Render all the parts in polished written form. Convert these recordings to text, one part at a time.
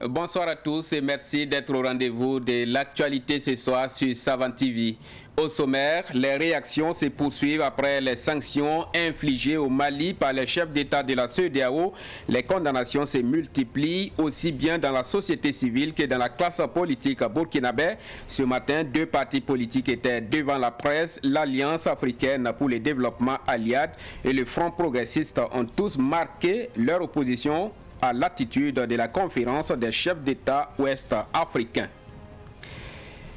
Bonsoir à tous et merci d'être au rendez-vous de l'actualité ce soir sur Savane TV. Au sommaire, les réactions se poursuivent après les sanctions infligées au Mali par les chefs d'État de la CEDEAO. Les condamnations se multiplient aussi bien dans la société civile que dans la classe politique burkinabé. Ce matin, 2 partis politiques étaient devant la presse. L'Alliance africaine pour le développement ALIAD et le Front progressiste ont tous marqué leur opposition à l'attitude de la conférence des chefs d'État ouest-africains.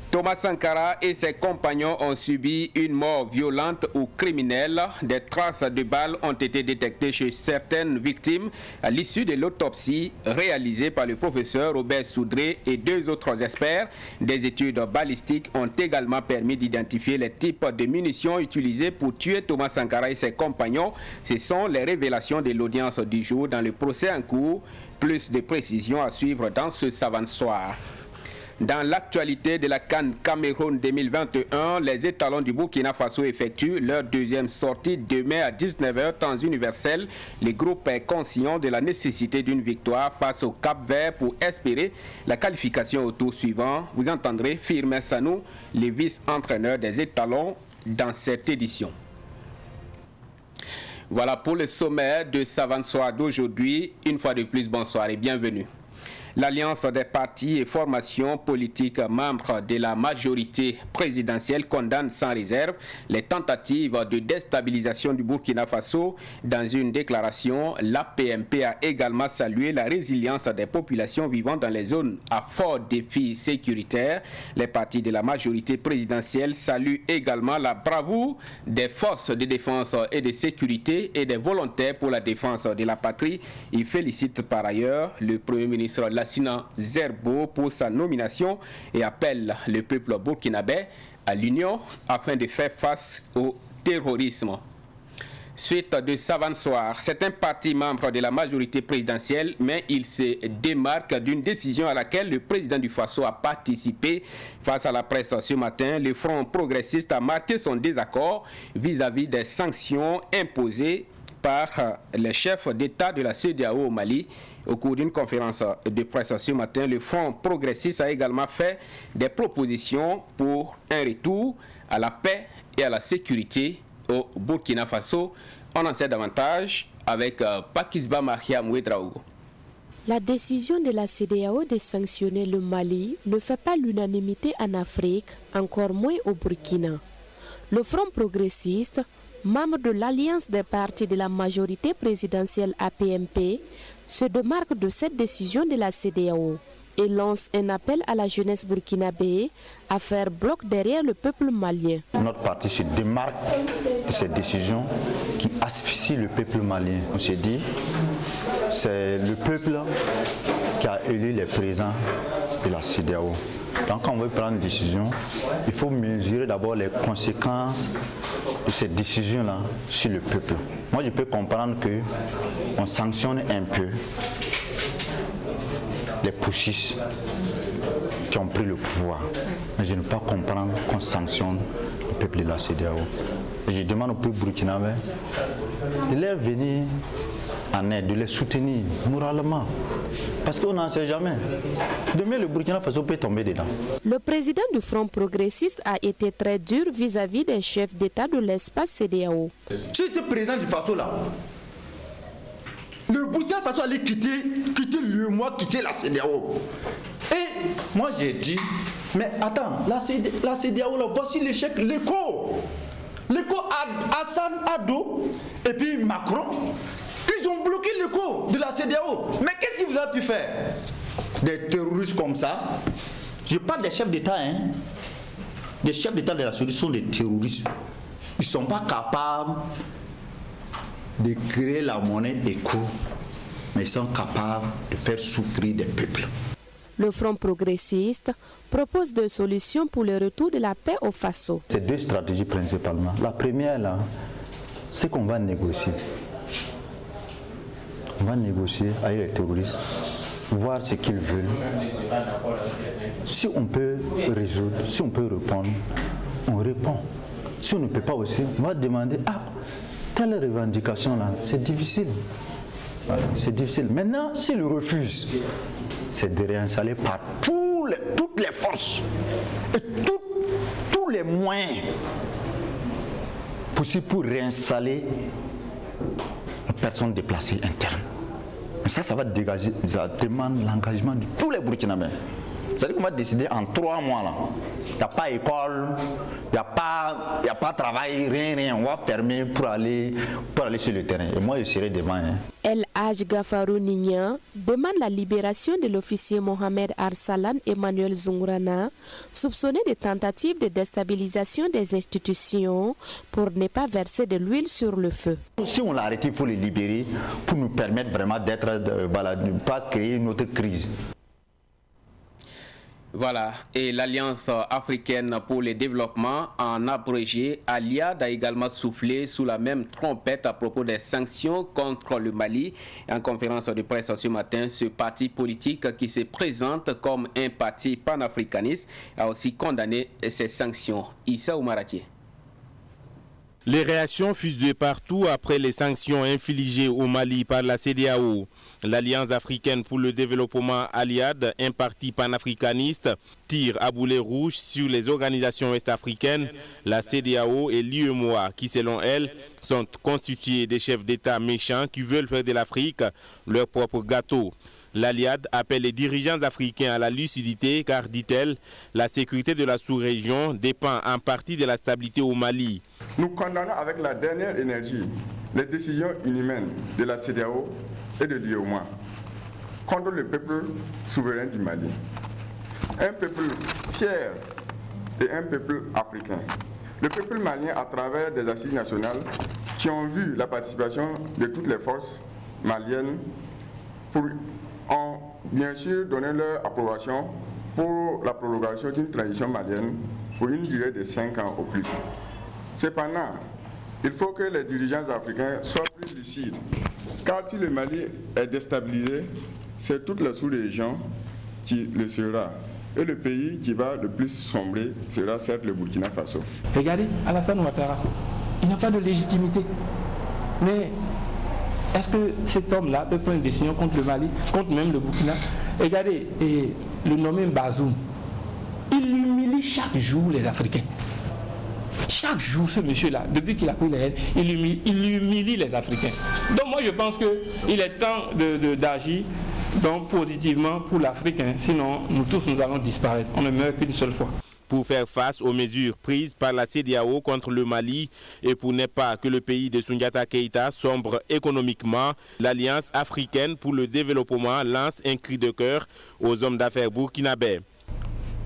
Thomas Sankara et ses compagnons ont subi une mort violente ou criminelle. Des traces de balles ont été détectées chez certaines victimes à l'issue de l'autopsie réalisée par le professeur Robert Soudré et 2 autres experts. Des études balistiques ont également permis d'identifier les types de munitions utilisées pour tuer Thomas Sankara et ses compagnons. Ce sont les révélations de l'audience du jour dans le procès en cours. Plus de précisions à suivre dans ce Savane Soir. Dans l'actualité de la CAN Cameroun 2021, les étalons du Burkina Faso effectuent leur 2e sortie demain à 19h temps universel. Le groupe est conscient de la nécessité d'une victoire face au Cap-Vert pour espérer la qualification au tour suivant. Vous entendrez Firmin Sanou, le vice-entraîneur des étalons, dans cette édition. Voilà pour le sommaire de Savane Soir d'aujourd'hui. Une fois de plus, bonsoir et bienvenue. L'Alliance des partis et formations politiques membres de la majorité présidentielle condamne sans réserve les tentatives de déstabilisation du Burkina Faso. Dans une déclaration, l'APMP a également salué la résilience des populations vivant dans les zones à fort défi sécuritaire. Les partis de la majorité présidentielle saluent également la bravoure des forces de défense et de sécurité et des volontaires pour la défense de la patrie. Ils félicitent par ailleurs le Premier ministre Lassina Zerbo pour sa nomination et appelle le peuple burkinabé à l'union afin de faire face au terrorisme. Suite de Savane Soir, c'est un parti membre de la majorité présidentielle, mais il se démarque d'une décision à laquelle le président du Faso a participé. Face à la presse ce matin, le Front progressiste a marqué son désaccord vis-à-vis des sanctions imposées par les chefs d'État de la CEDEAO au Mali. Au cours d'une conférence de presse ce matin, le Front progressiste a également fait des propositions pour un retour à la paix et à la sécurité au Burkina Faso. On en sait davantage avec Pakisba Mariam Ouedraogo. La décision de la CEDEAO de sanctionner le Mali ne fait pas l'unanimité en Afrique, encore moins au Burkina. Le Front progressiste, membre de l'Alliance des partis de la majorité présidentielle APMP, se démarque de cette décision de la CEDEAO et lance un appel à la jeunesse burkinabé à faire bloc derrière le peuple malien. Notre parti se démarque de cette décision qui asphyxie le peuple malien. On s'est dit, c'est le peuple qui a élu les présidents de la CEDEAO. Donc quand on veut prendre une décision, il faut mesurer d'abord les conséquences de cette décision-là sur le peuple. Moi, je peux comprendre qu'on sanctionne un peu les putschistes qui ont pris le pouvoir. Mais je ne peux pas comprendre qu'on sanctionne le peuple de la CEDEAO. Et je demande au peuple burkinabé de leur venir en aide, de les soutenir moralement. Parce qu'on n'en sait jamais. Demain, le Burkina Faso peut tomber dedans. Le président du Front progressiste a été très dur vis-à-vis des chefs d'État de l'espace CEDEAO. Si j'étais président du Faso là, le Burkina Faso allait quitter le mois, quitter la CEDEAO. Et moi j'ai dit, mais attends, la CEDEAO là, voici l'échec, l'écho. L'écho Hassan Ado et puis Macron. Ils ont bloqué l'écho de la CEDEAO. Mais qu'est-ce qu'ils vous ont pu faire? Des terroristes comme ça. Je parle des chefs d'État, hein. Des chefs d'État de la CEDEAO sont des terroristes. Ils ne sont pas capables de créer la monnaie écho, mais ils sont capables de faire souffrir des peuples. Le Front progressiste propose deux solutions pour le retour de la paix au Faso. C'est 2 stratégies principalement. La première, là, c'est qu'on va négocier. On va négocier avec les terroristes, voir ce qu'ils veulent. Si on peut résoudre, si on peut répondre, on répond. Si on ne peut pas aussi, on va demander, telle revendication là, c'est difficile. Voilà, c'est difficile. Maintenant, s'il refuse, c'est de réinstaller par toutes les forces et tous les moyens possibles pour réinstaller les personnes déplacées internes. Mais ça va dégager, ça demande l'engagement de tous les Burkinabés. C'est-à-dire qu'on va décider en 3 mois là. Il n'y a pas école, il n'y a pas travail, rien. On va fermer pour aller sur le terrain. Et moi, je serai devant. El Hadj Gafarou Nignan demande la libération de l'officier Mohamed Arsalan Emmanuel Zungrana, soupçonné de tentatives de déstabilisation des institutions pour ne pas verser de l'huile sur le feu. Si on l'a arrêté, il faut le libérer pour nous permettre vraiment de ne pas créer une autre crise. Voilà, et l'Alliance africaine pour le développement, en abrégé, Aliad a également soufflé sous la même trompette à propos des sanctions contre le Mali. En conférence de presse ce matin, ce parti politique qui se présente comme un parti panafricaniste a aussi condamné ces sanctions. Issa Oumaratié. Les réactions fusent de partout après les sanctions infligées au Mali par la CEDEAO. L'Alliance africaine pour le développement Aliad, un parti panafricaniste, tire à boulet rouge sur les organisations ouest-africaines, la CEDEAO et l'UEMOA, qui selon elle sont constituées des chefs d'État méchants qui veulent faire de l'Afrique leur propre gâteau. L'Aliad appelle les dirigeants africains à la lucidité car, dit-elle, la sécurité de la sous-région dépend en partie de la stabilité au Mali. Nous condamnons avec la dernière énergie les décisions inhumaines de la CEDEAO et de l'UEMOA contre le peuple souverain du Mali. Un peuple fier et un peuple africain. Le peuple malien, à travers des assises nationales qui ont vu la participation de toutes les forces maliennes, ont bien sûr donné leur approbation pour la prolongation d'une transition malienne pour une durée de 5 ans au plus. Cependant, il faut que les dirigeants africains soient plus lucides, car si le Mali est déstabilisé, c'est toute la sous-région qui le sera. Et le pays qui va le plus sombrer sera certes le Burkina Faso. Regardez, Alassane Ouattara, il n'a pas de légitimité. Mais est-ce que cet homme-là peut prendre une décision contre le Mali, contre même le Burkina? Regardez, le nommé Bazoum, il humilie chaque jour les Africains. Chaque jour, ce monsieur-là, depuis qu'il a pris les rênes, il humilie les Africains. Donc moi, je pense qu'il est temps d'agir positivement pour l'Afrique. Sinon, nous tous, nous allons disparaître. On ne meurt qu'une seule fois. Pour faire face aux mesures prises par la CEDEAO contre le Mali et pour ne pas que le pays de Soundiata Keïta sombre économiquement, l'Alliance africaine pour le développement lance un cri de cœur aux hommes d'affaires burkinabés.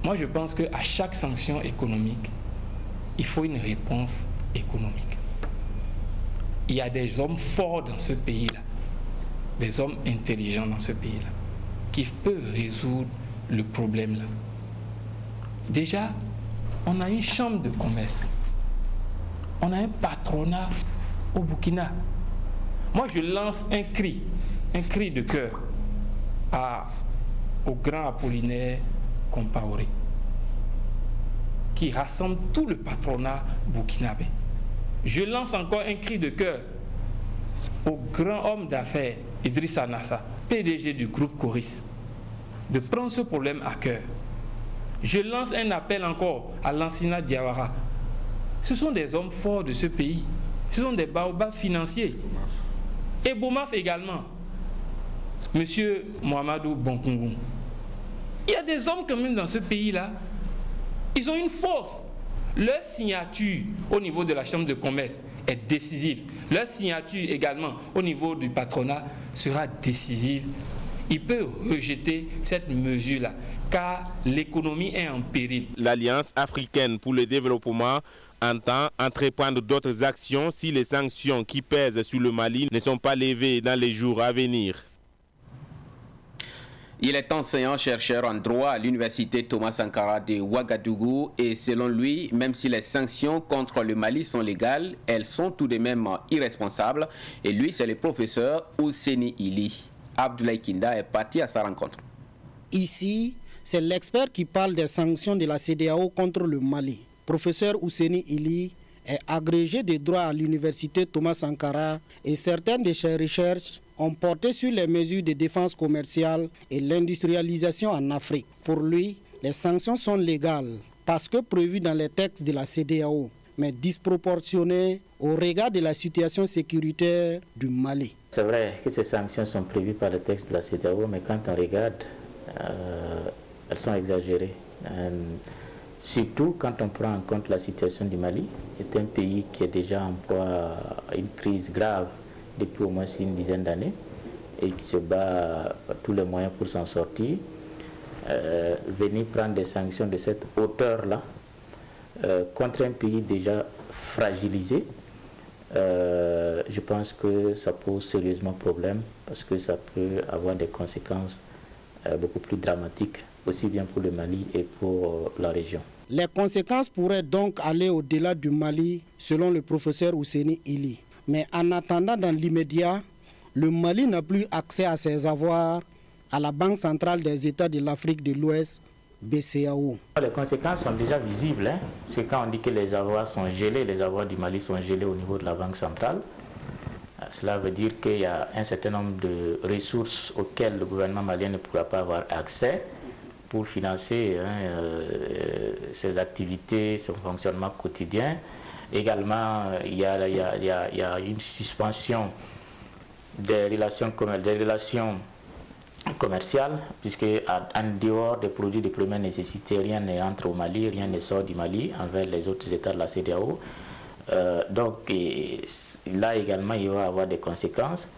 Moi, je pense qu'à chaque sanction économique, il faut une réponse économique. Il y a des hommes forts dans ce pays-là, des hommes intelligents dans ce pays-là, qui peuvent résoudre le problème-là. Déjà, on a une chambre de commerce. On a un patronat au Burkina. Moi, je lance un cri de cœur au grand Apollinaire Compaoré, qui rassemble tout le patronat burkinabé. Je lance encore un cri de cœur au grand homme d'affaires Idrissa Nassa, PDG du groupe Coris, de prendre ce problème à cœur. Je lance un appel encore à Lansina Diawara. Ce sont des hommes forts de ce pays. Ce sont des baobabs financiers. Et Boumaf également. Monsieur Mohamedou Bonkungu. Il y a des hommes quand même dans ce pays-là. Ils ont une force. Leur signature au niveau de la Chambre de commerce est décisive. Leur signature également au niveau du patronat sera décisive. Il peut rejeter cette mesure-là, car l'économie est en péril. L'Alliance africaine pour le développement entend entreprendre d'autres actions si les sanctions qui pèsent sur le Mali ne sont pas levées dans les jours à venir. Il est enseignant-chercheur en droit à l'université Thomas Sankara de Ouagadougou et selon lui, même si les sanctions contre le Mali sont légales, elles sont tout de même irresponsables. Et lui, c'est le professeur Ouseni Ili. Abdoulaye Kinda est parti à sa rencontre. Ici, c'est l'expert qui parle des sanctions de la CEDEAO contre le Mali. Professeur Ouseni Ili est agrégé de droit à l'université Thomas Sankara et certaines de ses recherches ont porté sur les mesures de défense commerciale et l'industrialisation en Afrique. Pour lui, les sanctions sont légales parce que prévues dans les textes de la CEDEAO, mais disproportionnées au regard de la situation sécuritaire du Mali. C'est vrai que ces sanctions sont prévues par le texte de la CEDEAO, mais quand on regarde, elles sont exagérées. Surtout quand on prend en compte la situation du Mali, c'est un pays qui est déjà en proie à une crise grave depuis au moins une dizaine d'années et qui se bat par tous les moyens pour s'en sortir. Venir prendre des sanctions de cette hauteur-là contre un pays déjà fragilisé, je pense que ça pose sérieusement problème parce que ça peut avoir des conséquences beaucoup plus dramatiques, aussi bien pour le Mali et pour la région. Les conséquences pourraient donc aller au-delà du Mali, selon le professeur Ousseini Ili. Mais en attendant, dans l'immédiat, le Mali n'a plus accès à ses avoirs à la Banque centrale des États de l'Afrique de l'Ouest, BCEAO. Les conséquences sont déjà visibles, parce que quand on dit que les avoirs sont gelés, les avoirs du Mali sont gelés au niveau de la Banque centrale. Cela veut dire qu'il y a un certain nombre de ressources auxquelles le gouvernement malien ne pourra pas avoir accès pour financer ses activités, son fonctionnement quotidien. Également, il y a une suspension des relations commerciales, puisque en dehors des produits de première nécessité, rien ne entre au Mali, rien ne sort du Mali envers les autres États de la CEDEAO. Donc là également, il va y avoir des conséquences.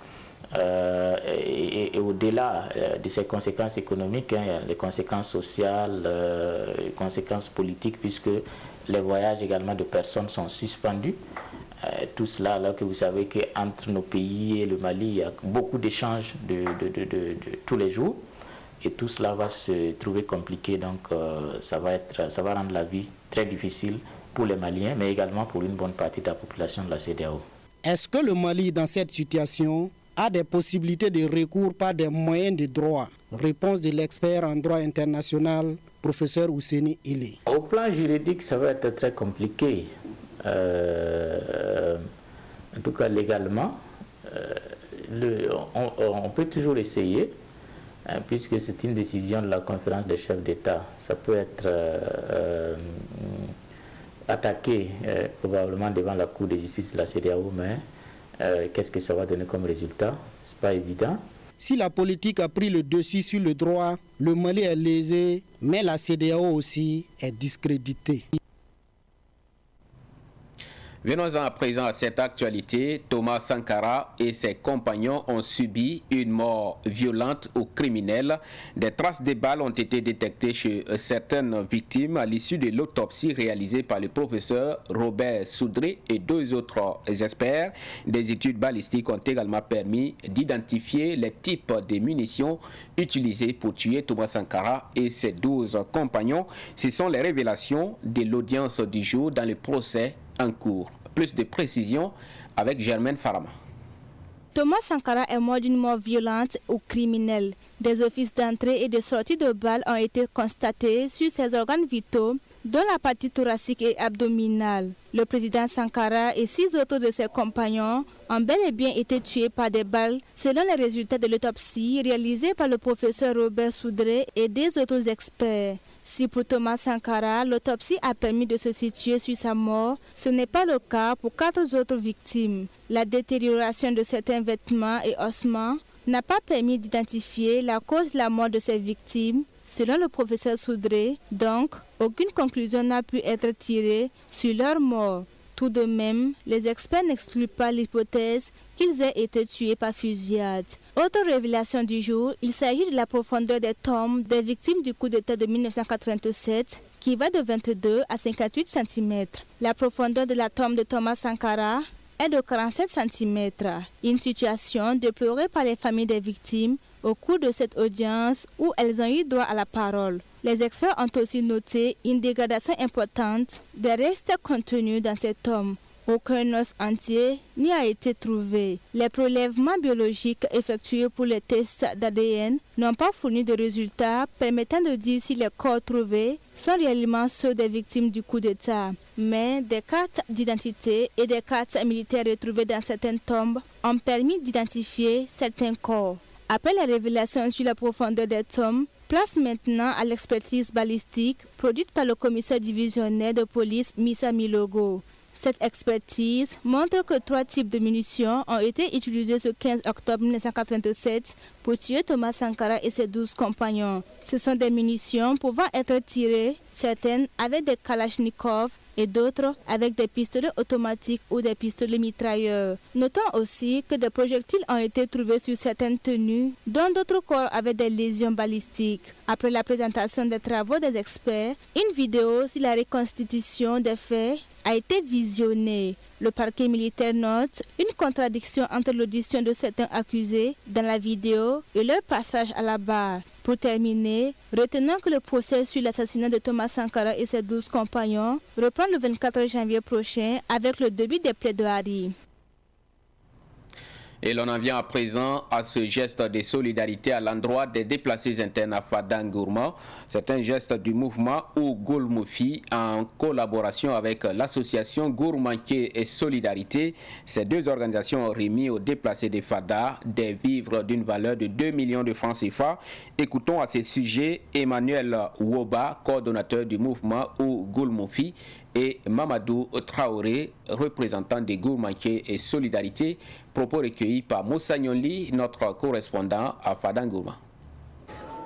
Et au-delà de ces conséquences économiques, il y a les conséquences sociales, les conséquences politiques, puisque les voyages également de personnes sont suspendus. Tout cela, alors que vous savez qu'entre nos pays et le Mali, il y a beaucoup d'échanges de tous les jours. Et tout cela va se trouver compliqué, donc ça va rendre la vie très difficile pour les Maliens, mais également pour une bonne partie de la population de la CEDEAO. Est-ce que le Mali, dans cette situation, a des possibilités de recours par des moyens de droit? Réponse de l'expert en droit international, professeur Ousseini Ili. Au plan juridique, ça va être très compliqué. En tout cas, légalement, on peut toujours essayer, puisque c'est une décision de la conférence des chefs d'État. Ça peut être attaqué probablement devant la Cour de justice de la CEDEAO, mais qu'est-ce que ça va donner comme résultat? C'est pas évident. Si la politique a pris le dessus sur le droit, le Mali est lésé, mais la CEDEAO aussi est discréditée. Venons-en à présent à cette actualité. Thomas Sankara et ses compagnons ont subi une mort violente ou criminelle. Des traces de balles ont été détectées chez certaines victimes à l'issue de l'autopsie réalisée par le professeur Robert Soudré et deux autres experts. Des études balistiques ont également permis d'identifier les types de munitions utilisées pour tuer Thomas Sankara et ses 12 compagnons. Ce sont les révélations de l'audience du jour dans le procès en cours. Plus de précisions avec Germaine Farama. Thomas Sankara est mort d'une mort violente ou criminelle. Des offices d'entrée et de sortie de balles ont été constatés sur ses organes vitaux, dont la partie thoracique et abdominale. Le président Sankara et 6 autres de ses compagnons ont bel et bien été tués par des balles, selon les résultats de l'autopsie réalisée par le professeur Robert Soudré et des autres experts. Si pour Thomas Sankara, l'autopsie a permis de se situer sur sa mort, ce n'est pas le cas pour 4 autres victimes. La détérioration de certains vêtements et ossements n'a pas permis d'identifier la cause de la mort de ces victimes. Selon le professeur Soudré, donc, aucune conclusion n'a pu être tirée sur leur mort. Tout de même, les experts n'excluent pas l'hypothèse qu'ils aient été tués par fusillade. Autre révélation du jour, il s'agit de la profondeur des tombes des victimes du coup d'État de 1987 qui va de 22 à 58 cm. La profondeur de la tombe de Thomas Sankara est de 47 cm. Une situation déplorée par les familles des victimes au cours de cette audience où elles ont eu droit à la parole. Les experts ont aussi noté une dégradation importante des restes contenus dans ces tombes. Aucun os entier n'y a été trouvé. Les prélèvements biologiques effectués pour les tests d'ADN n'ont pas fourni de résultats permettant de dire si les corps trouvés sont réellement ceux des victimes du coup d'État. Mais des cartes d'identité et des cartes militaires retrouvées dans certaines tombes ont permis d'identifier certains corps. Après les révélations sur la profondeur des tombes, place maintenant à l'expertise balistique produite par le commissaire divisionnaire de police Missa Milogo. Cette expertise montre que 3 types de munitions ont été utilisés ce 15 octobre 1987 pour tuer Thomas Sankara et ses 12 compagnons. Ce sont des munitions pouvant être tirées, certaines avec des kalachnikovs et d'autres avec des pistolets automatiques ou des pistolets mitrailleurs. Notons aussi que des projectiles ont été trouvés sur certaines tenues, dont d'autres corps avec des lésions balistiques. Après la présentation des travaux des experts, une vidéo sur la reconstitution des faits a été visionnée. Le parquet militaire note une contradiction entre l'audition de certains accusés dans la vidéo et leur passage à la barre. Pour terminer, retenons que le procès sur l'assassinat de Thomas Sankara et ses 12 compagnons reprend le 24 janvier prochain avec le début des plaidoiries. Et l'on en vient à présent à ce geste de solidarité à l'endroit des déplacés internes à Fadangourma. C'est un geste du mouvement Ougolmofi en collaboration avec l'association Gourmandier et Solidarité. Ces deux organisations ont remis aux déplacés de Fada des vivres d'une valeur de 2 millions de francs CFA. Écoutons à ce sujet Emmanuel Woba, coordonnateur du mouvement Ougolmofi, et Mamadou Traoré, représentant des Gourmandier et Solidarité, propos recueillis par Moussa Nyonli, notre correspondant à Fadangourma.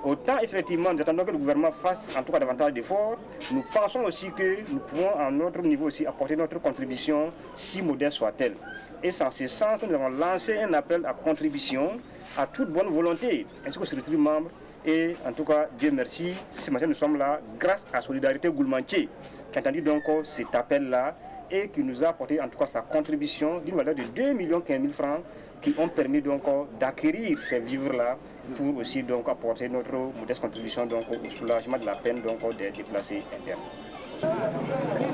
Autant effectivement, nous attendons que le gouvernement fasse en tout cas davantage d'efforts, nous pensons aussi que nous pouvons à notre niveau aussi apporter notre contribution, si modeste soit-elle. Et c'est en ce sens que nous avons lancé un appel à contribution à toute bonne volonté, ainsi qu'aux structures membres. Et en tout cas, Dieu merci, ce matin nous sommes là grâce à Solidarité Gourmandier, qui a entendu donc cet appel-là et qui nous a apporté en tout cas sa contribution d'une valeur de 2 15 000 francs qui ont permis donc d'acquérir ces vivres-là pour aussi donc apporter notre modeste contribution donc au soulagement de la peine donc des déplacés internes.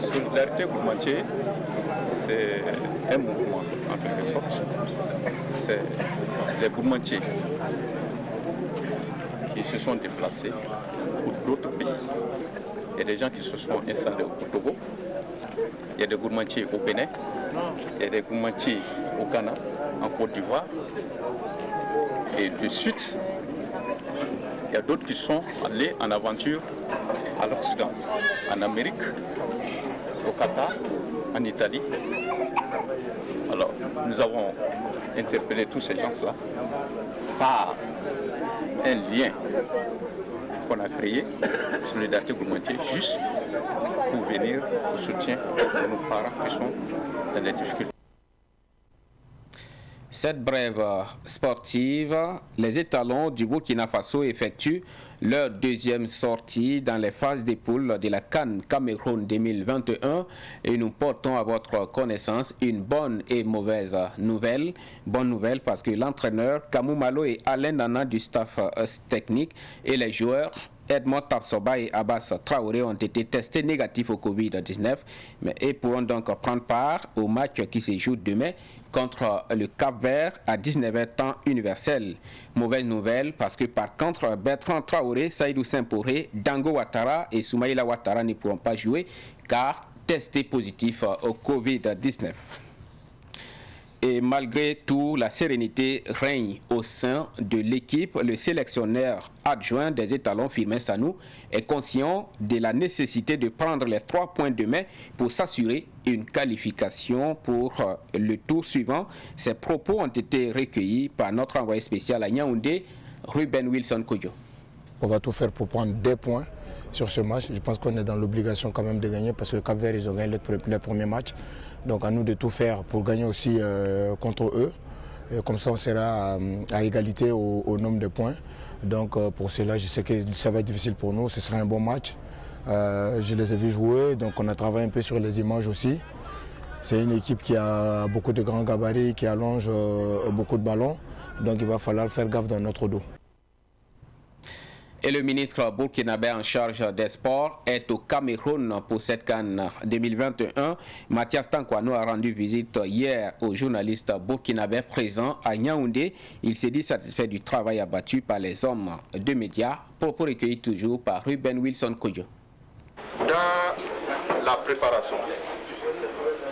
Solidarité Gourmandier, c'est un mouvement en quelque sorte. C'est les Gourmandiers qui se sont déplacés pour d'autres pays. Il y a des gens qui se sont installés au Togo, il y a des Gourmandiers au Bénin, il y a des Gourmandiers au Ghana, en Côte d'Ivoire. Et de suite, il y a d'autres qui sont allés en aventure à l'Occident, en Amérique, au Qatar, en Italie. Alors, nous avons interpellé tous ces gens-là par un lien qu'on a créé, Solidarité Gourmandier, juste pour venir au soutien de nos parents qui sont dans les difficultés. Cette brève sportive, les étalons du Burkina Faso effectuent leur deuxième sortie dans les phases des poules de la CAN Cameroun 2021 et nous portons à votre connaissance une bonne et mauvaise nouvelle. Bonne nouvelle parce que l'entraîneur Kamou Malo et Alain Nana du staff technique et les joueurs Edmond Tarsoba et Abbas Traoré ont été testés négatifs au Covid-19 et pourront donc prendre part au match qui se joue demain contre le Cap-Vert à 19h temps universel. Mauvaise nouvelle parce que par contre Bertrand Traoré, Saïdou Saint-Poré, Dango Ouattara et Soumaïla Ouattara ne pourront pas jouer car testés positifs au Covid-19. Et malgré tout, la sérénité règne au sein de l'équipe. Le sélectionneur adjoint des étalons, Firmin Sanou, est conscient de la nécessité de prendre les 3 points demain pour s'assurer une qualification pour le tour suivant. Ces propos ont été recueillis par notre envoyé spécial à Yaoundé, Ruben Wilson Kodjo. On va tout faire pour prendre des points sur ce match. Je pense qu'on est dans l'obligation quand même de gagner parce que le Cap-Vert, ils ont gagné le premier match. Donc à nous de tout faire pour gagner aussi contre eux. Et comme ça, on sera à égalité au nombre de points. Donc pour cela, je sais que ça va être difficile pour nous. Ce sera un bon match. Je les ai vus jouer, donc on a travaillé un peu sur les images aussi. C'est une équipe qui a beaucoup de grands gabarits, qui allonge beaucoup de ballons. Donc il va falloir faire gaffe dans notre dos. Et le ministre burkinabé en charge des sports est au Cameroun pour cette CAN 2021. Mathias Tankwano a rendu visite hier aux journalistes burkinabés présents à Yaoundé. Il s'est dit satisfait du travail abattu par les hommes de médias. Propos recueillis toujours par Ruben Wilson Kodjo. Dans la préparation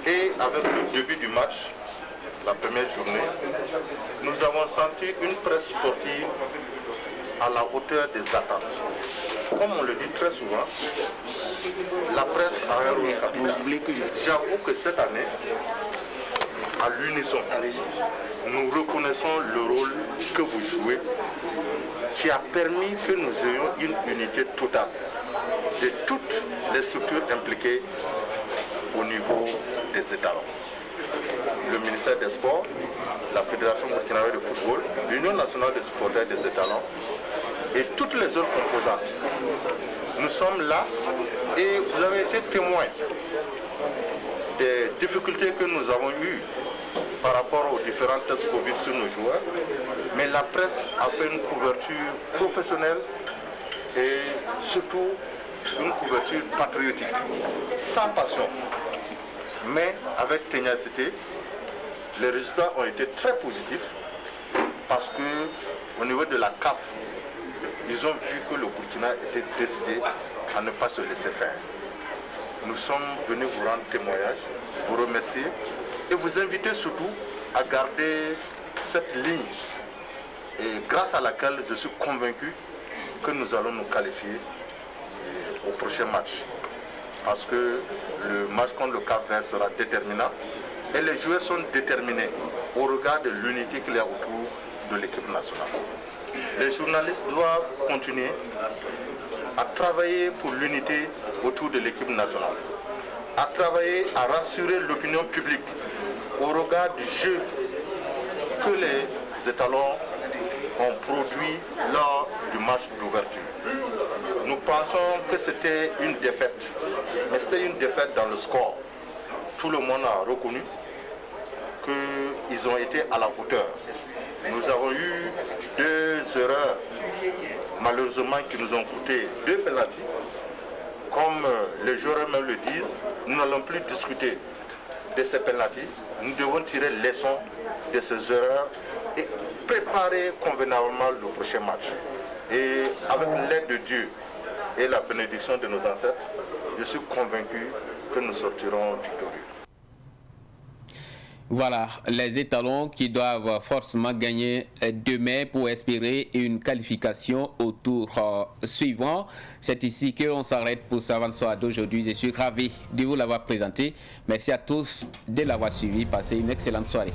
et avec le début du match, la première journée, nous avons senti une presse sportive à la hauteur des attentes. Comme on le dit très souvent, la presse a un rôle capital. J'avoue que cette année, à l'unisson, nous reconnaissons le rôle que vous jouez, qui a permis que nous ayons une unité totale de toutes les structures impliquées au niveau des étalons. Le ministère des Sports, la Fédération burkinabé de football, l'Union nationale des supporters des étalons et toutes les autres composantes. Nous sommes là et vous avez été témoins des difficultés que nous avons eues par rapport aux différents tests Covid sur nos joueurs, mais la presse a fait une couverture professionnelle et surtout une couverture patriotique, sans passion, mais avec ténacité. Les résultats ont été très positifs parce que au niveau de la CAF, ils ont vu que le Burkina était décidé à ne pas se laisser faire. Nous sommes venus vous rendre témoignage, vous remercier et vous inviter surtout à garder cette ligne et grâce à laquelle je suis convaincu que nous allons nous qualifier au prochain match. Parce que le match contre le Cap-Vert sera déterminant et les joueurs sont déterminés au regard de l'unité qu'il y a autour de l'équipe nationale. Les journalistes doivent continuer à travailler pour l'unité autour de l'équipe nationale, à travailler à rassurer l'opinion publique au regard du jeu que les étalons ont produit lors du match d'ouverture. Nous pensons que c'était une défaite, mais c'était une défaite dans le score. Tout le monde a reconnu qu'ils ont été à la hauteur. Nous avons eu 2 erreurs, malheureusement, qui nous ont coûté 2 pénaltys. Comme les joueurs eux-mêmes le disent, nous n'allons plus discuter de ces pénaltys. Nous devons tirer leçon de ces erreurs et préparer convenablement le prochain match. Et avec l'aide de Dieu et la bénédiction de nos ancêtres, je suis convaincu que nous sortirons victorieux. Voilà, les étalons qui doivent forcément gagner demain pour espérer une qualification au tour suivant. C'est ici qu'on s'arrête pour Savane Soir d'aujourd'hui. Je suis ravi de vous l'avoir présenté. Merci à tous de l'avoir suivi. Passez une excellente soirée.